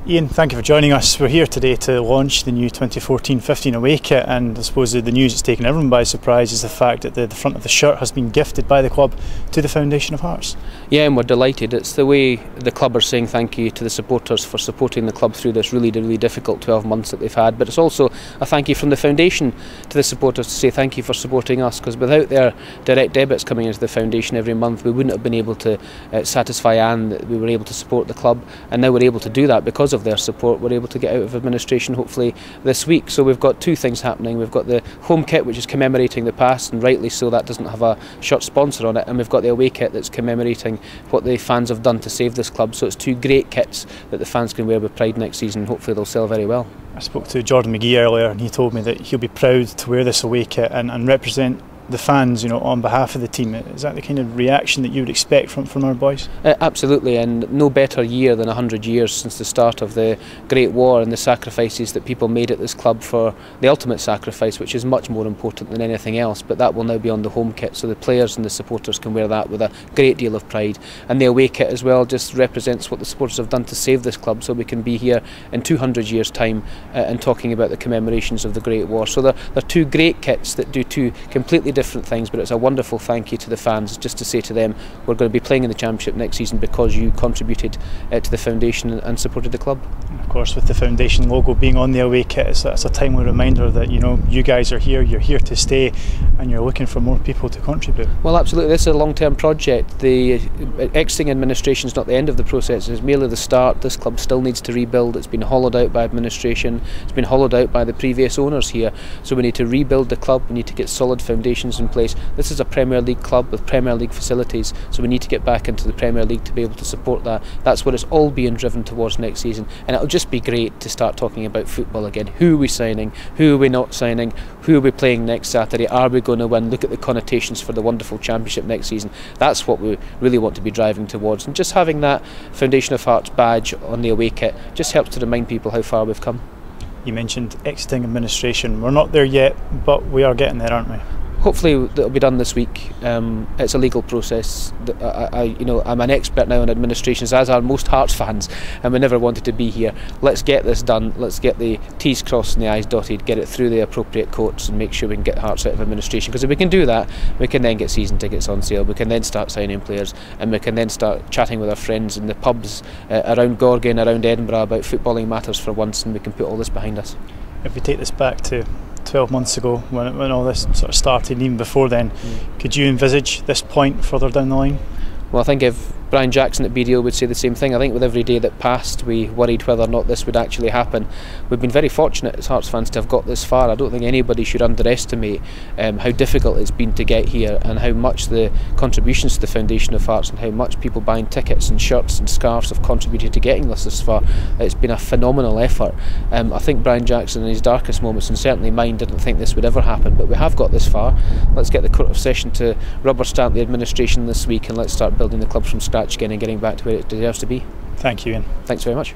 Ian, thank you for joining us. We're here today to launch the new 2014-15 away kit, and I suppose the news that's taken everyone by surprise is the fact that the front of the shirt has been gifted by the club to the Foundation of Hearts. Yeah, and we're delighted. It's the way the club are saying thank you to the supporters for supporting the club through this really difficult 12 months that they've had, but it's also a thank you from the Foundation to the supporters to say thank you for supporting us, because without their direct debits coming into the Foundation every month, we wouldn't have been able to satisfy Anne that we were able to support the club, and now we're able to do that because of their support. We're able to get out of administration hopefully this week. So we've got two things happening. We've got the home kit, which is commemorating the past, and rightly so, that doesn't have a shirt sponsor on it, and we've got the away kit that's commemorating what the fans have done to save this club. So it's two great kits that the fans can wear with pride next season. Hopefully they'll sell very well. I spoke to Jordan McGee earlier, and he told me that he'll be proud to wear this away kit and represent the fans, you know, on behalf of the team. Is that the kind of reaction that you would expect from our boys? Absolutely, and no better year than 100 years since the start of the Great War and the sacrifices that people made at this club for the ultimate sacrifice, which is much more important than anything else, but that will now be on the home kit, so the players and the supporters can wear that with a great deal of pride. And the away kit as well just represents what the supporters have done to save this club, so we can be here in 200 years time and talking about the commemorations of the Great War. So they're two great kits that do two completely different things, but it's a wonderful thank you to the fans, just to say to them, we're going to be playing in the Championship next season because you contributed to the Foundation and supported the club. And of course, with the Foundation logo being on the away kit, it's a timely reminder that, you know, you guys are here, you're here to stay, and you're looking for more people to contribute. Well, absolutely, this is a long-term project. The exiting administration is not the end of the process, it's merely the start. This club still needs to rebuild. It's been hollowed out by administration, it's been hollowed out by the previous owners here, so we need to rebuild the club, we need to get solid foundations in place. This is a Premier League club with Premier League facilities, so we need to get back into the Premier League to be able to support that. That's what it's all being driven towards next season, and it'll just be great to start talking about football again. Who are we signing? Who are we not signing? Who are we playing next Saturday? Are we going to win? Look at the connotations for the wonderful Championship next season. That's what we really want to be driving towards, and just having that Foundation of Hearts badge on the away kit just helps to remind people how far we've come. You mentioned exiting administration. We're not there yet, but we are getting there, aren't we? Hopefully that'll be done this week. It's a legal process. I'm an expert now in administrations, as are most Hearts fans, and we never wanted to be here. Let's get this done. Let's get the T's crossed and the I's dotted, get it through the appropriate courts, and make sure we can get Hearts out of administration. Because if we can do that, we can then get season tickets on sale. We can then start signing players, and we can then start chatting with our friends in the pubs around Gorgon, around Edinburgh, about footballing matters for once, and we can put all this behind us. If we take this back to 12 months ago, when all this sort of started, and even before then, could you envisage this point further down the line? Well, I think if Brian Jackson at BDO would say the same thing. I think with every day that passed, we worried whether or not this would actually happen. We've been very fortunate as Hearts fans to have got this far. I don't think anybody should underestimate how difficult it's been to get here, and how much the contributions to the Foundation of Hearts and how much people buying tickets and shirts and scarves have contributed to getting us this far. It's been a phenomenal effort. I think Brian Jackson in his darkest moments, and certainly mine, didn't think this would ever happen, but we have got this far. Let's get the Court of Session to rubber stamp the administration this week, and let's start building the club from scratch again and getting back to where it deserves to be. Thank you, Ian. Thanks very much.